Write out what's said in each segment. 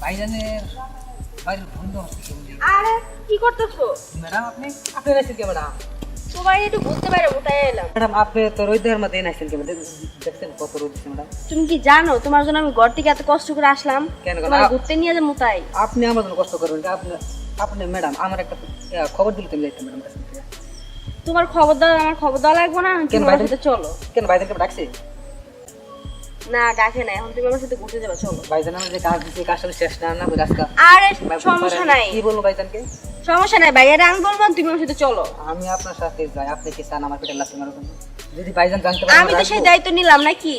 ভাইজানের বাড়ির বন্ধু আসছে কেমন? আরে কি করতেছো ম্যাডাম আপনি আপনি নাইছেন কে ম্যাডাম? সবাই একটু বুঝতে পারো তাই এলাম। ম্যাডাম আপনি তো রোদের মধ্যে নাইছেন কে ম্যাডাম? দেখছেন কত রোদ দিচ্ছে ম্যাডাম। তুমি কি জানো তোমার জন্য আমি ঘর থেকে এত কষ্ট করে আসলাম কেন তোমার ঘুরতে নিয়ে যাবো তাই? আপনি আমার জন্য কষ্ট করবেন আপনি আপনি ম্যাডাম আমার একটা খবর দিলে তুমি যাইতেন ম্যাডাম কাছে থেকে। তোমার খবর দাও, আমার খবর দেওয়া লাগবে না, তুমি আমার সাথে চলো। কেন ভাইজানকে ডাকছি? না ডাকে না, এখন তুমি আমার সাথে ঘুরতে যাবে, চলো। ভাইজান আমি যে কাজ দিচ্ছি কাজটা শেষ না করে আজকে আরে সমস্যা নাই, কি বলবো ভাইজানকে? সমস্যা নাই ভাইয়ারে আমি বলবো, তুমি আমার সাথে চলো। আমি আপনার সাথে যাই, আপনি কি চান আমার পেটে লাথি মারার জন্য? যদি ভাইজান জানতে পারে আমি তো সেই দায়িত্ব নিলাম নাকি,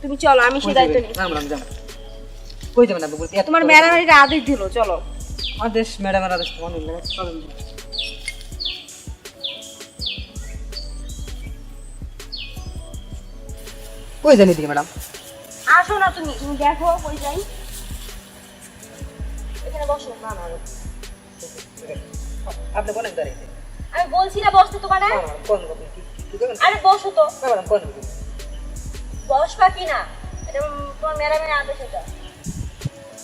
তুমি চলো, আমি সেই দায়িত্ব নিই। না ম্যাডাম যান, কই যাবেন আপনি বলতে? তোমার ম্যাডামের আদেশ দিলো, চলো। আদেশ ম্যাডামের আদেশ তো মানুষ লাগে, চলেন। কই জানি দিকে ম্যাডাম? আসো না, তুমি তুমি দেখো কই যাই, এখানে বসো। না না আপনি বলেন দাঁড়িয়ে। আমি বলছি না বসতে তোমারে। কোন কি করবেন? আরে বসো তো। ম্যাডাম কোন বসবা কি না, এটা তোমার ম্যাডামের আদেশ। এটা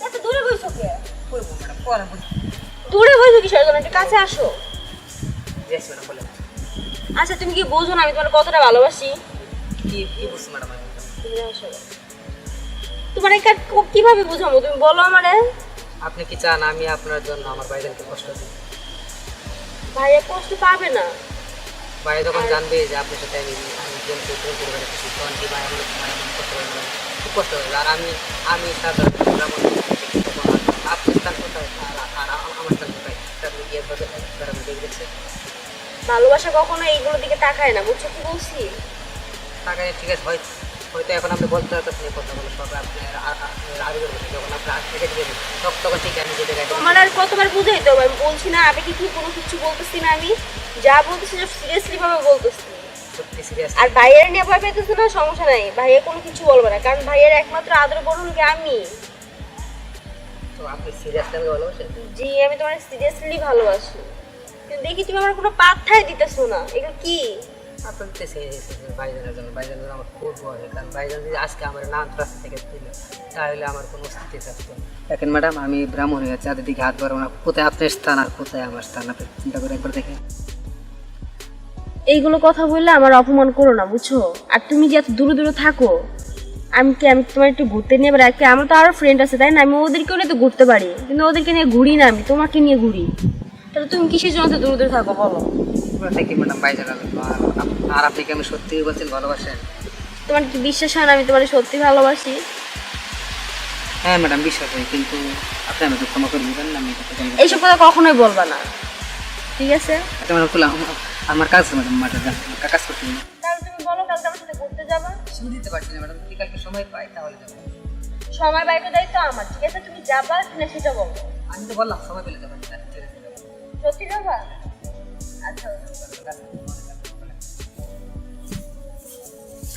এত দূরে বসছো কে? কই ম্যাডাম কোন দূরে বসছো কিসের জন্য, একটু কাছে আসো। ইয়েস ম্যাডাম বলেন। আচ্ছা তুমি কি বোঝো না আমি তোমার কতটা ভালোবাসি? কি বুঝছি ম্যাডাম? তুমি আসো, তোমার এই কিভাবে বোঝাবো তুমি বলো আমারে। আপনি কি চান আমি আপনার জন্য আমার ভাইজানকে কষ্ট দিই? ভাইয়া কষ্ট পাবে না। ভাই যখন জানবে যে আপনার সাথে আমি প্রেম করে বেড়াচ্ছি তখন কি ভাই আমার কষ্ট হবে না? খুব কষ্ট হবে। আর আমি সাধারণ গ্রামের আপনার স্থান কোথায় আর আমার স্থান কোথায় আপনি গিয়ে বেড়ানো দেখেছে? ভালোবাসা কখনো এইগুলোর দিকে তাকায় না, বুঝছো কি বলছি? টাকা ঠিক আছে হয়তো এখন আপনি বলতে পারতেছেন কথা বলে সব আপনার আবেগের কথা যখন আপনি আগে থেকে দেবেন তখন ঠিক আমি যে জায়গায় তোমার আর কতবার বুঝাইতে হবে, আমি বলছি না আবেগে কি কোনো কিছু বলতেছি না, আমি যা বলতেছি সব সিরিয়াসলি ভাবে বলতেছি। সত্যি সিরিয়াস। আর ভাইয়ের নিয়ে ভয় পেতেছে না, সমস্যা নাই, ভাইয়া কোনো কিছু বলবে না, কারণ ভাইয়ের একমাত্র আদর বলুন কি আমি। তো আপনি সিরিয়াসলি আমাকে ভালোবাসেন? জি আমি তোমার সিরিয়াসলি ভালোবাসি, কিন্তু দেখি তুমি আমার কোনো পাত্তাই দিতেছো না, এগুলো কি? আপনার তো ভাইজানের জন্য আমার খুব ভয়, কারণ ভাইজান যদি আজকে আমার নাম রাস্তা থেকে দিল তাহলে আমার কোনো অস্তিত্ব থাকতো। দেখেন ম্যাডাম আমি ব্রাহ্মণ হয়ে যাচ্ছি, তাদের দিকে হাত বাড়াবো না। কোথায় আপনার স্থান আর কোথায় আমার স্থান আপনি চিন্তা করে একবার দেখেন। এইগুলো কথা বললে আমার অপমান করো না, বুঝছো? আর তুমি যে এত দূরে দূরে থাকো, আমি তোমার একটু ঘুরতে নিয়ে বেড়াই, আমার তো আরো ফ্রেন্ড আছে তাই না, আমি ওদেরকেও নিয়ে তো ঘুরতে পারি, কিন্তু ওদেরকে নিয়ে ঘুরি না, আমি তোমাকে নিয়ে ঘুরি। তাহলে তুমি কিসের জন্য দূরে দূরে থাকো বলো? দেখি ম্যাডাম ভাইজান আর আপনি কি আমি সত্যি বলছেন ভালোবাসেন? তোমার কি বিশ্বাস হয় না আমি তোমার সত্যি ভালোবাসি? হ্যাঁ ম্যাডাম বিশ্বাস হয়, কিন্তু আপনি আমাকে ক্ষমা করে দিবেন না, আমি এইসব কথা কখনোই বলবা না, ঠিক আছে? আচ্ছা ম্যাডাম খুলে আমার কাজ ম্যাডাম কাজ করতে দিন। তাহলে তুমি বলো কালকে আমার সাথে ঘুরতে যাবা? শুরু দিতে পারছি না ম্যাডাম, যদি কালকে সময় পাই তাহলে যাবো। সময় বাইরে দায়িত্ব আমার, ঠিক আছে? তুমি যাবা কিনা সেটা বলো। আমি তো বললাম সময় পেলে যাবেন। সত্যি যাবা? আচ্ছা